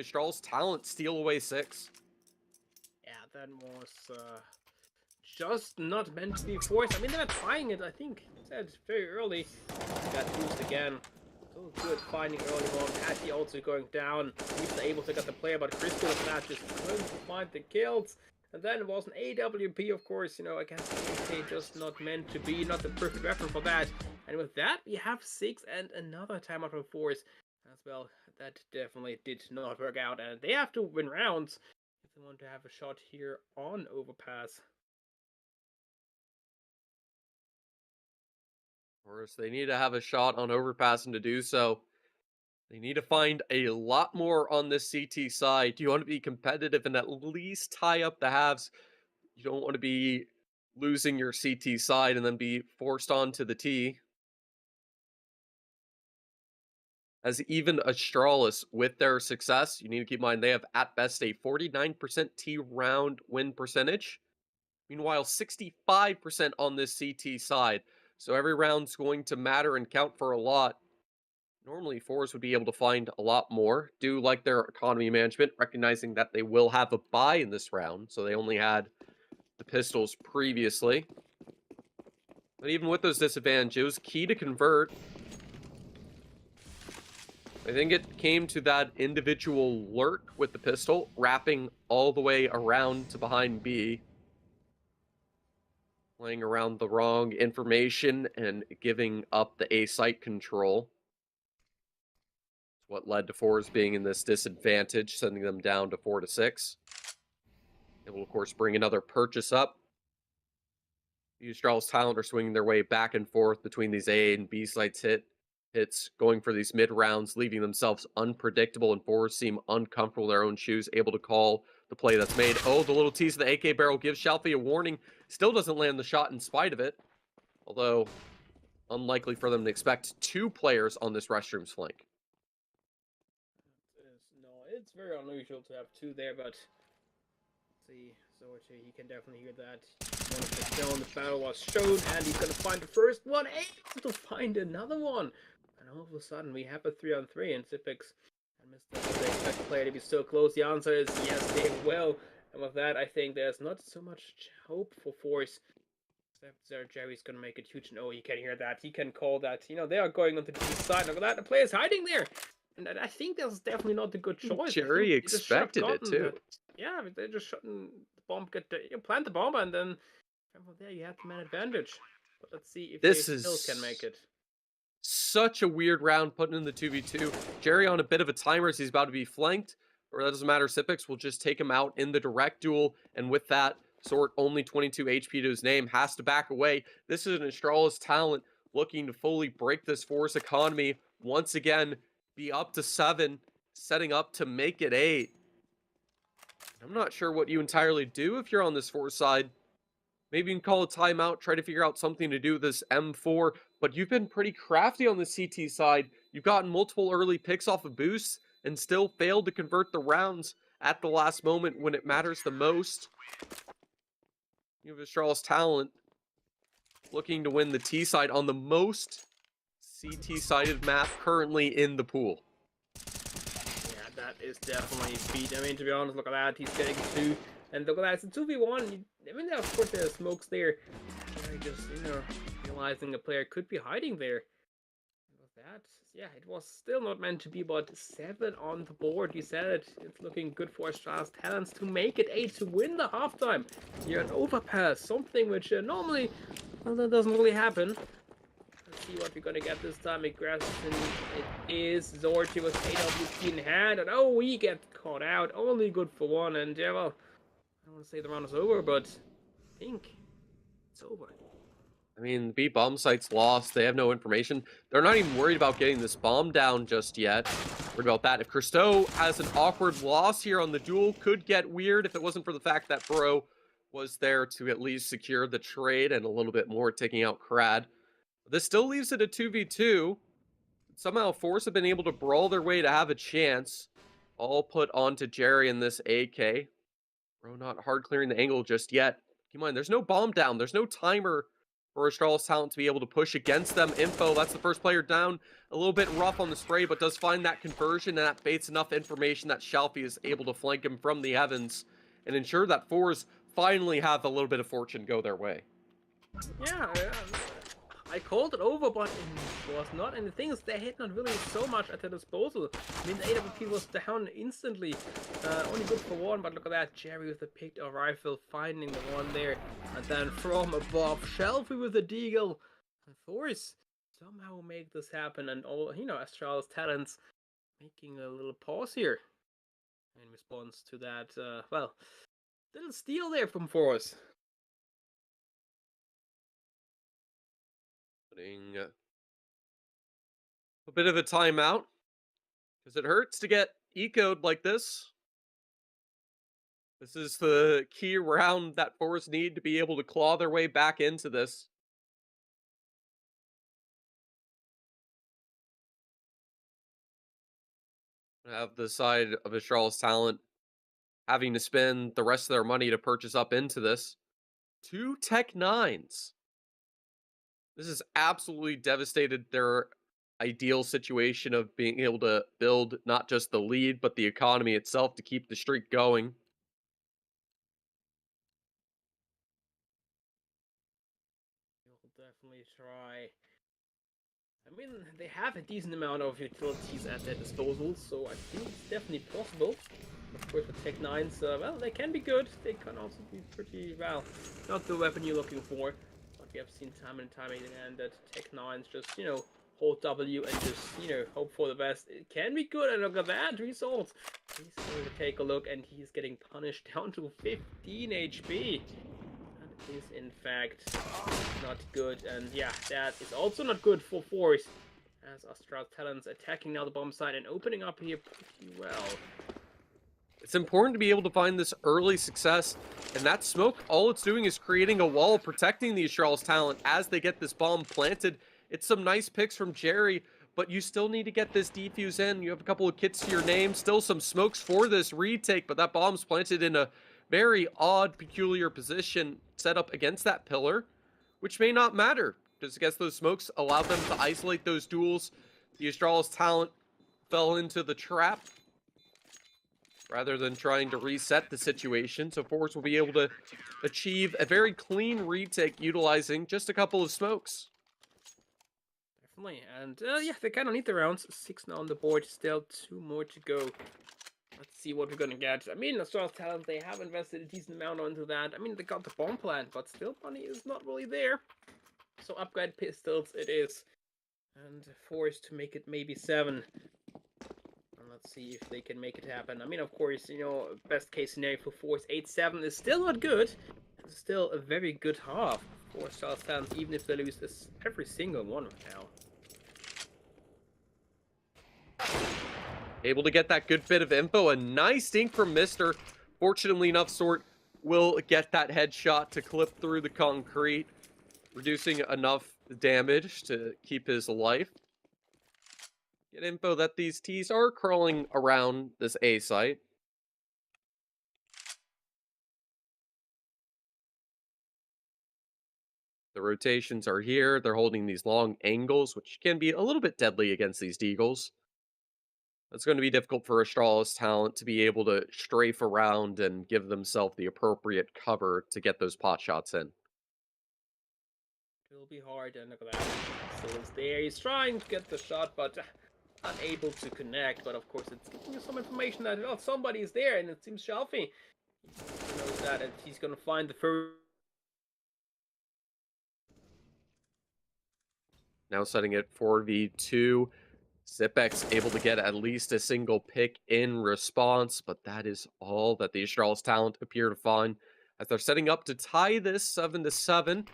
Charles Talent steal away 6. Yeah, that was just not meant to be forced. I mean, they were trying it, I think, said very early. Got used again. So good finding early on. Patty also going down. He's able to get the player, but Crystal is not just couldn't find the kills. And then it was an AWP, of course, you know, against AK, just not meant to be, not the perfect weapon for that. And with that, we have 6 and another timeout from Force as well. That definitely did not work out, and they have to win rounds if they want to have a shot here on Overpass. Of course, they need to have a shot on Overpass, and to do so, they need to find a lot more on this CT side. You want to be competitive and at least tie up the halves. You don't want to be losing your CT side and then be forced onto the T. As even Astralis, with their success, you need to keep in mind they have at best a 49% T round win percentage. Meanwhile, 65% on this CT side. So every round's going to matter and count for a lot. Normally, Force would be able to find a lot more. Do like their economy management, recognizing that they will have a buy in this round. So they only had the pistols previously. But even with those disadvantages, it was key to convert. I think it came to that individual lurk with the pistol, wrapping all the way around to behind B. Playing around the wrong information and giving up the A site control. It's what led to Force being in this disadvantage, sending them down to 4-6. It will, of course, bring another purchase up. Charles Talent are swinging their way back and forth between these A and B sites hits, going for these mid rounds, leaving themselves unpredictable, and Force seem uncomfortable in their own shoes, able to call the play that's made. Oh, the little tease of the AK barrel gives Shalfie a warning. Still doesn't land the shot in spite of it. Although, unlikely for them to expect 2 players on this restrooms flank. No, it's very unusual to have 2 there, but see, Zorchi, he can definitely hear that. One of the kill in the battle was shown, and he's gonna find the first one, able to find another one. And all of a sudden, we have a 3-on-3, and Zipix and Mr. They expect the player to be so close. The answer is yes, they will. And with that, I think there's not so much hope for Force. Except there, Jerry's gonna make it huge. No, he can hear that. He can call that. You know, they are going on the G side. Look at that. The player's hiding there. And I think that's definitely not a good choice. Jerry expected it too. That, yeah, they just shouldn't the bomb plant the bomb, and then from there you have the man advantage. But let's see if this they still can make it. Such a weird round putting in the 2v2. Jerry on a bit of a timer as he's about to be flanked. Or that doesn't matter. Sipix will just take him out in the direct duel. And with that, Sort only 22 HP to his name, has to back away. This is an Astralis Talent looking to fully break this Force economy. Once again, be up to 7, setting up to make it 8. I'm not sure what you entirely do if you're on this Force side. Maybe you can call a timeout, try to figure out something to do with this M4, but you've been pretty crafty on the CT side. You've gotten multiple early picks off of boosts and still failed to convert the rounds at the last moment when it matters the most. You have Astralis Talent looking to win the T side on the most CT-sided map currently in the pool. Yeah, that is definitely beat. I mean, to be honest, look at that. He's getting 2. And look at that. It's a 2v1. I mean, of course, there's smokes there. Just, you know, realizing a player could be hiding there. And with that, yeah, it was still not meant to be, but 7 on the board. You said it. It's looking good for Astralis Talents to make it 8, to win the halftime. You're an overpass, something which normally, well, that doesn't really happen. Let's see what we're gonna get this time. It is Zorchi with AWP in hand, and oh, we get caught out. Only good for 1, and yeah, well, I don't want to say the round is over, but I think it's over. I mean, the B bomb site's lost. They have no information. They're not even worried about getting this bomb down just yet. Worried about that. If Christo has an awkward loss here on the duel, could get weird if it wasn't for the fact that Bro was there to at least secure the trade and a little bit more, taking out Krad. This still leaves it a 2v2. Somehow Force have been able to brawl their way to have a chance. All put onto Jerry in this AK. Bro not hard clearing the angle just yet. Keep in mind, there's no bomb down. There's no timer for Astral's talent to be able to push against them. Info, that's the first player down. A little bit rough on the spray, but does find that conversion, and that baits enough information that Shelfie is able to flank him from the heavens and ensure that fours finally have a little bit of fortune go their way. Yeah, I called it over, but it was not. And the thing is, they had not really so much at their disposal. I mean, the AWP was down instantly. Only good for one, but look at that. Jerry with the picked up rifle, finding the one there. And then from above, Shelfie with the deagle. And Thors somehow make this happen. And all, Astral's talents making a little pause here in response to that, well, little steal there from Thors. Putting a bit of a timeout because it hurts to get ecoed like this. This is the key round that Force need to be able to claw their way back into this. Have the side of Astral's talent having to spend the rest of their money to purchase up into this. 2 Tech 9s. This has absolutely devastated their ideal situation of being able to build not just the lead, but the economy itself to keep the streak going. We'll definitely try. I mean, they have a decent amount of utilities at their disposal, so I think it's definitely possible. Of course, with Tech 9s, well, they can be good. They can also be pretty, well, not the weapon you're looking for. But we have seen time and time again that Tech 9s just, hold W and just, hope for the best. It can be good, and look at that result. He's going to take a look, and he's getting punished down to 15 HP. That is, in fact, not good. And yeah, that is also not good for Force, as Astral's talents attacking now the bomb site and opening up here pretty well. It's important to be able to find this early success, and that smoke, all it's doing is creating a wall protecting the Astral's talent as they get this bomb planted. It's some nice picks from Jerry, but you still need to get this defuse in. You have a couple of kits to your name, still some smokes for this retake, but that bomb's planted in a very odd, peculiar position set up against that pillar, which may not matter, because I guess those smokes allowed them to isolate those duels. The Astral's talent fell into the trap rather than trying to reset the situation, so Force will be able to achieve a very clean retake utilizing just a couple of smokes. Definitely, and yeah, they kind of need the rounds. 6 now on the board, still 2 more to go. Let's see what we're gonna get. I mean, Astral's talent, they have invested a decent amount onto that. I mean, they got the bomb plant, but still money is not really there. So upgrade pistols it is. And forced to make it maybe 7. And let's see if they can make it happen. I mean, of course, best case scenario for Force 8-7 is still not good. It's still a very good half for Astral's talent, even if they lose this every single one right now. Able to get that good bit of info. A nice dink from Mister. Fortunately enough, Sort will get that headshot to clip through the concrete, reducing enough damage to keep his life. Get info that these T's are crawling around this A site. The rotations are here. They're holding these long angles, which can be a little bit deadly against these deagles. It's going to be difficult for Astral's talent to be able to strafe around and give themselves the appropriate cover to get those pot shots in. It'll be hard, and look at that. Still is there. He's trying to get the shot, but unable to connect. But of course, it's giving you some information that somebody is there, and it seems Shelfie. He knows that, and he's gonna find the first. Now setting it 4v2. Zipex able to get at least a single pick in response, but that is all that the Astral's talent appear to find as they're setting up to tie this 7-7.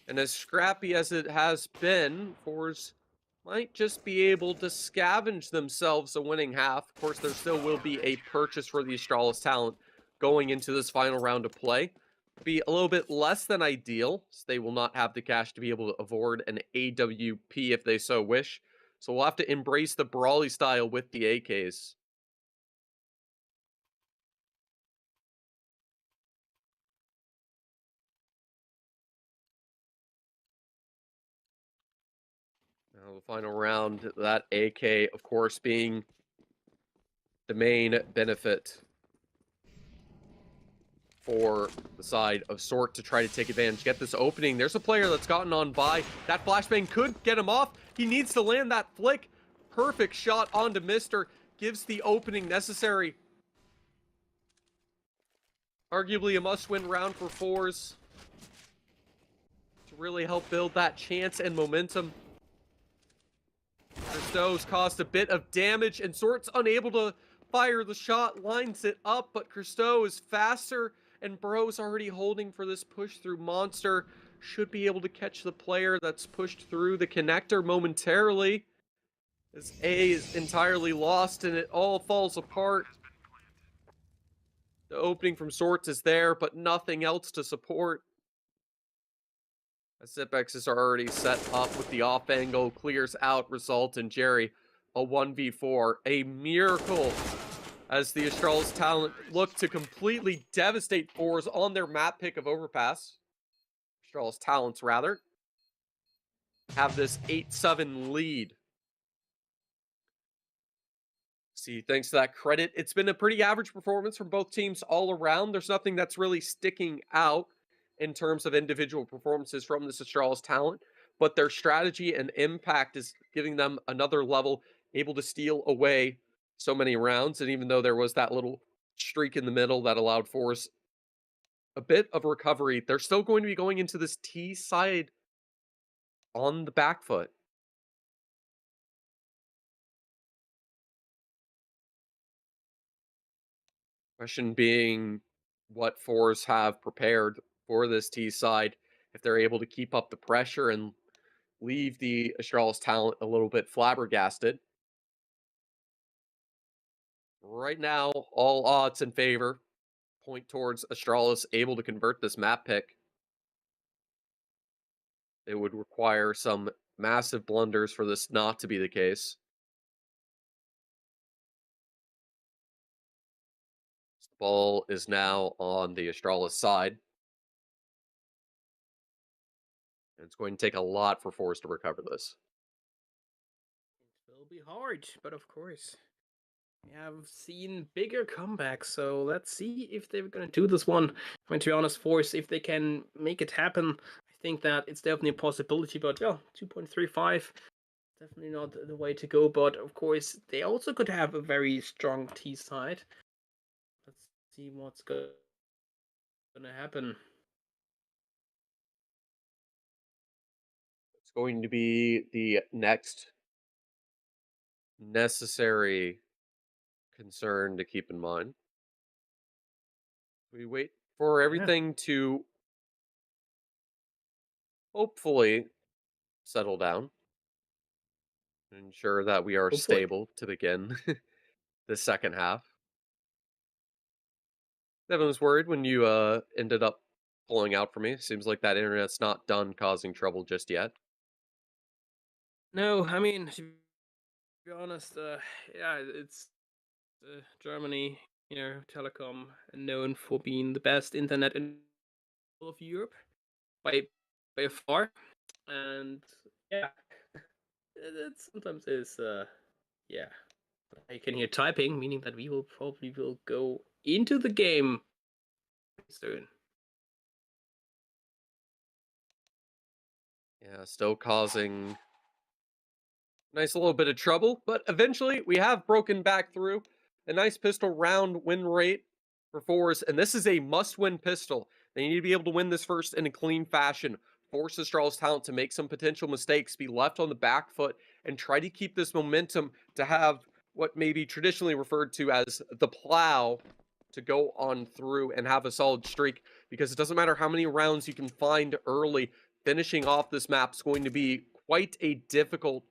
And as scrappy as it has been, Force might just be able to scavenge themselves a winning half. Of course, there still will be a purchase for the Astral's talent going into this final round of play. Be a little bit less than ideal, so they will not have the cash to be able to afford an AWP if they so wish. So we'll have to embrace the brawly style with the AKs. The final round, that AK, of course, being the main benefit for the side of Sort to try to take advantage, get this opening. There's a player that's gotten on by. That flashbang could get him off. He needs to land that flick. Perfect shot onto Mister. Gives the opening necessary. Arguably a must-win round for Fours to really help build that chance and momentum. Christo's caused a bit of damage, and Sort's unable to fire the shot, lines it up, but Christo is faster, and Bro's already holding for this push through Monster. Should be able to catch the player that's pushed through the connector momentarily. As A is entirely lost, and it all falls apart. The opening from Sorts is there, but nothing else to support. As Zipex is already set up with the off angle, clears out, result in Jerry a 1v4. A miracle as the Astralis talent look to completely devastate Fours on their map pick of Overpass. Astralis talents, rather, have this 8-7 lead. See, thanks to that credit, it's been a pretty average performance from both teams all around. There's nothing that's really sticking out in terms of individual performances from this Astralis talent, but their strategy and impact is giving them another level, able to steal away so many rounds. And even though there was that little streak in the middle that allowed Force a bit of recovery, they're still going to be going into this T side on the back foot. Question being what Fours have prepared for this T side, if they're able to keep up the pressure and leave the Astralis talent a little bit flabbergasted. Right now, all odds in favor point towards Astralis able to convert this map pick. It would require some massive blunders for this not to be the case. The ball is now on the Astralis side. And it's going to take a lot for Force to recover this. It will be hard, but of course, we have seen bigger comebacks, so let's see if they're going to do this one. I mean, to be honest, Force, if they can make it happen, I think that it's definitely a possibility, but yeah, 2.35, definitely not the way to go, but of course, they also could have a very strong T side. Let's see what's going to happen. It's going to be the next necessary concern to keep in mind. We wait for everything to hopefully settle down. Ensure that we are Hopefully. stable to begin the second half. Devin was worried when you ended up pulling out for me. Seems like that internet's not done causing trouble just yet. No, I mean, to be honest, yeah, it's Germany, telecom, known for being the best internet in all of Europe by far, and yeah, it sometimes is yeah. I can hear typing, meaning that we will probably go into the game soon. Yeah, still causing nice little bit of trouble, but eventually we have broken back through. A nice pistol round win rate for Force, and this is a must-win pistol. They need to be able to win this first in a clean fashion. Force Astralis talent to make some potential mistakes, be left on the back foot, and try to keep this momentum to have what may be traditionally referred to as the plow to go on through and have a solid streak, because it doesn't matter how many rounds you can find early, finishing off this map is going to be quite a difficult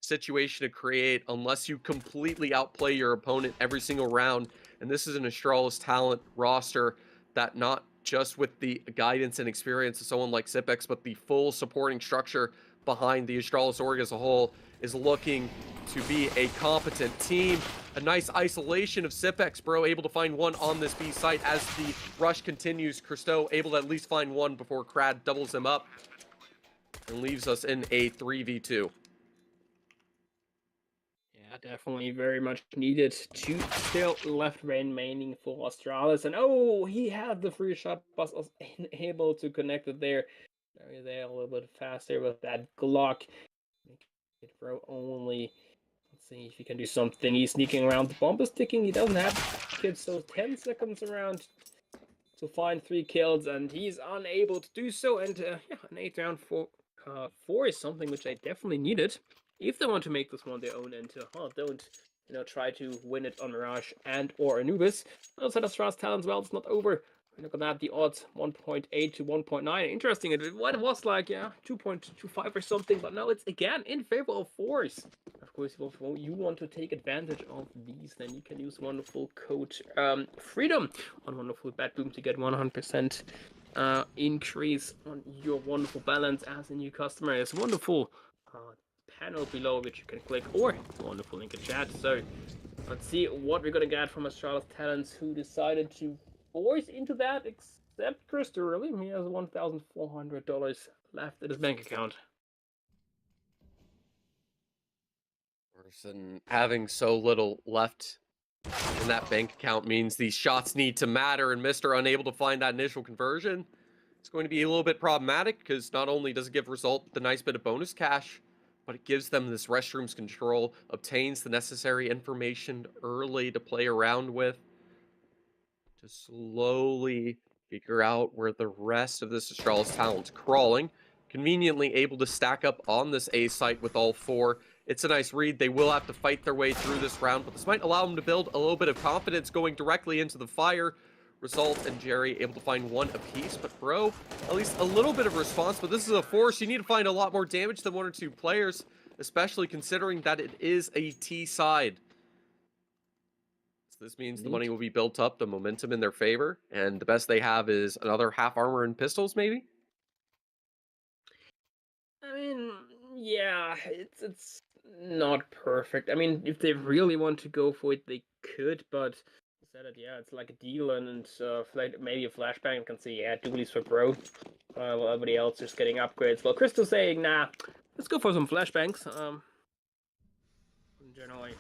situation to create unless you completely outplay your opponent every single round. And this is an Astralis talent roster that not just with the guidance and experience of someone like Zipex, but the full supporting structure behind the Astralis org as a whole is looking to be a competent team. A nice isolation of Zipex, bro, able to find one on this B site as the rush continues. Christo able to at least find one before Krad doubles him up and leaves us in a 3v2. definitely very much needed. Two still left remaining for Astralis. And oh, he had the free shot, but was unable to connect it there. Very there a little bit faster with that Glock. Make it throw only. Let's see if he can do something. He's sneaking around. The bomb is ticking. He doesn't have kids, so 10 seconds around to find 3 kills, and he's unable to do so. And yeah, an 8 round 4 is something which I definitely needed if they want to make this one their own, and don't try to win it on Mirage and or Anubis. Outside of Stras Talents, well, it's not over. Look at that, the odds 1.8 to 1.9. Interesting. It was like 2.25 or something, but now it's again in favor of 4s. Of course, if you want to take advantage of these, then you can use wonderful code Freedom on wonderful Batboom to get 100% increase on your wonderful balance as a new customer. It's wonderful panel below which you can click, or the wonderful link in chat. So let's see what we're gonna get from Astralis Talents, who decided to force into that, except Chris Early. He has $1,400 left in his bank account. And having so little left in that bank account means these shots need to matter, and Mr. unable to find that initial conversion. It's going to be a little bit problematic, because not only does it give Result the nice bit of bonus cash, but it gives them this restrooms control, obtains the necessary information early to play around with, to slowly figure out where the rest of this Astralis talent's crawling. Conveniently able to stack up on this A site with all 4. It's a nice read. They will have to fight their way through this round, but this might allow them to build a little bit of confidence going directly into the fire. Result and Jerry able to find 1 apiece, but Bro, at least a little bit of response. But this is a force. You need to find a lot more damage than 1 or 2 players, especially considering that it is a T side. So this means the money will be built up, the momentum in their favor, and the best they have is another half armor and pistols, maybe? I mean, yeah, it's not perfect. I mean, if they really want to go for it, they could, but said it, yeah, it's like a deal, and maybe a flashbang can say, yeah, dualies for Bro, while everybody else is getting upgrades. Well, Crystal's saying, nah, let's go for some flashbangs. Generally,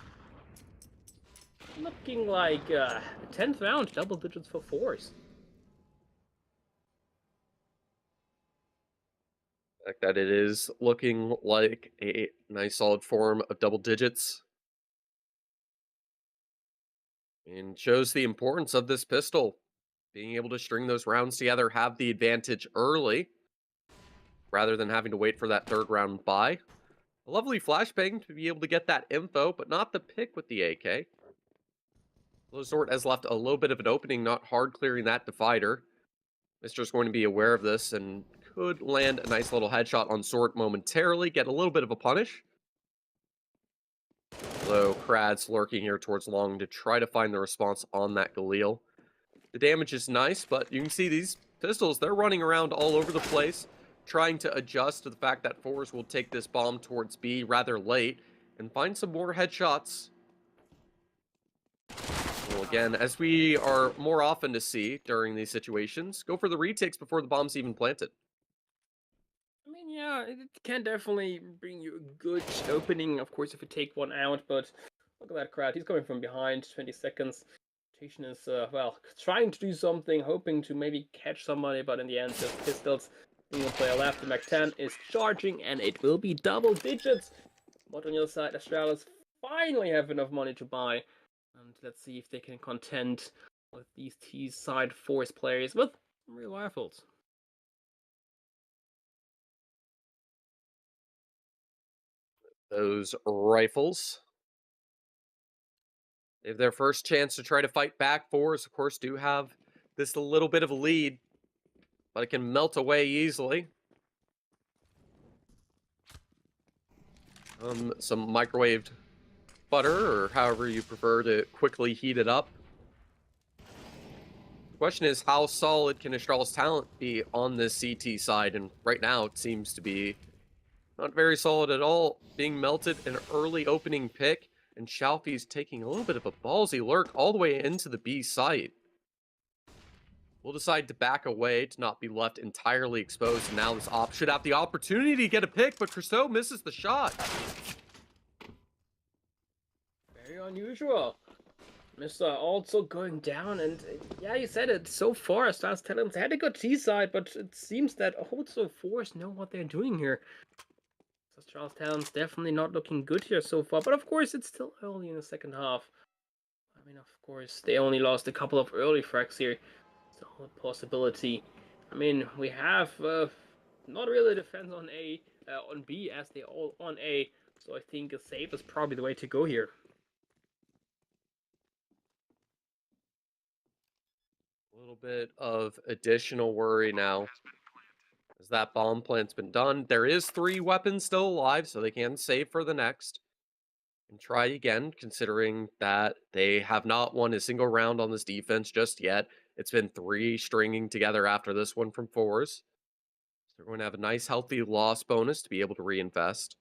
looking like 10th round, double digits for 4s. Fact that it is looking like a nice solid form of double digits, and shows the importance of this pistol. Being able to string those rounds together, have the advantage early, rather than having to wait for that 3rd round buy. A lovely flashbang to be able to get that info, but not the pick with the AK. Lozort has left a little bit of an opening, not hard clearing that divider. Mister's going to be aware of this and could land a nice little headshot on Sort momentarily, get a little bit of a punish. Although Krad's lurking here towards long to try to find the response on that Galil. The damage is nice, but you can see these pistols, they're running around all over the place, trying to adjust to the fact that 4s will take this bomb towards B rather late and find some more headshots. Well, again, as we are more often to see during these situations, go for the retakes before the bomb's even planted. I mean, yeah, it can definitely bring you a good opening, of course, if you take 1 out, but look at that Krad. He's coming from behind, 20 seconds. Rotation is, well, trying to do something, hoping to maybe catch somebody, but in the end, just pistols. Single player left, the Mac-10 is charging, and it will be double digits. But on the other side, Astralis finally have enough money to buy. And let's see if they can contend with these T-side force players with real rifles. Those rifles, they have their first chance to try to fight back. 4s, of course, do have this a little bit of a lead, but it can melt away easily. Some microwaved butter, or however you prefer to quickly heat it up. The question is, how solid can Astralis talent be on this CT side? And right now, it seems to be not very solid at all. Being melted, an early opening pick, and Shalfie's taking a little bit of a ballsy lurk all the way into the B site. We'll decide to back away to not be left entirely exposed. And now this op should have the opportunity to get a pick, but Christo misses the shot. unusual. Mr. also going down, and yeah, you said it. So far, Stars Talents had a good T side, but it seems that also Force know what they're doing here. So Stars Talents definitely not looking good here so far, but of course, it's still early in the second half. I mean, of course, they only lost a couple of early frags here. Still a possibility. I mean, we have not really defense on A, on B, as they all on A. So I think a save is probably the way to go here. A little bit of additional worry now as that bomb plant's been done. There is 3 weapons still alive, so they can save for the next and try again, considering that they have not won a single round on this defense just yet. It's been 3 stringing together after this one from 4s. So they're going to have a nice, healthy loss bonus to be able to reinvest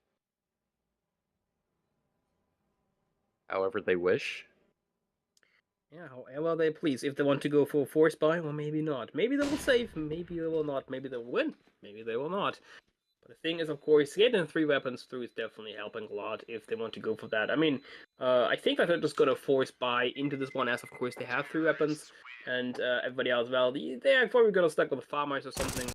however they wish. Yeah, however they please. If they want to go for a force buy, well, maybe not. Maybe they will save, maybe they will not. Maybe they will win, maybe they will not. But the thing is, of course, getting 3 weapons through is definitely helping a lot if they want to go for that. I mean, I think that they're just going to force buy into this one, as of course they have 3 weapons, and everybody else, well, they're probably going to stuck with the farmers or something.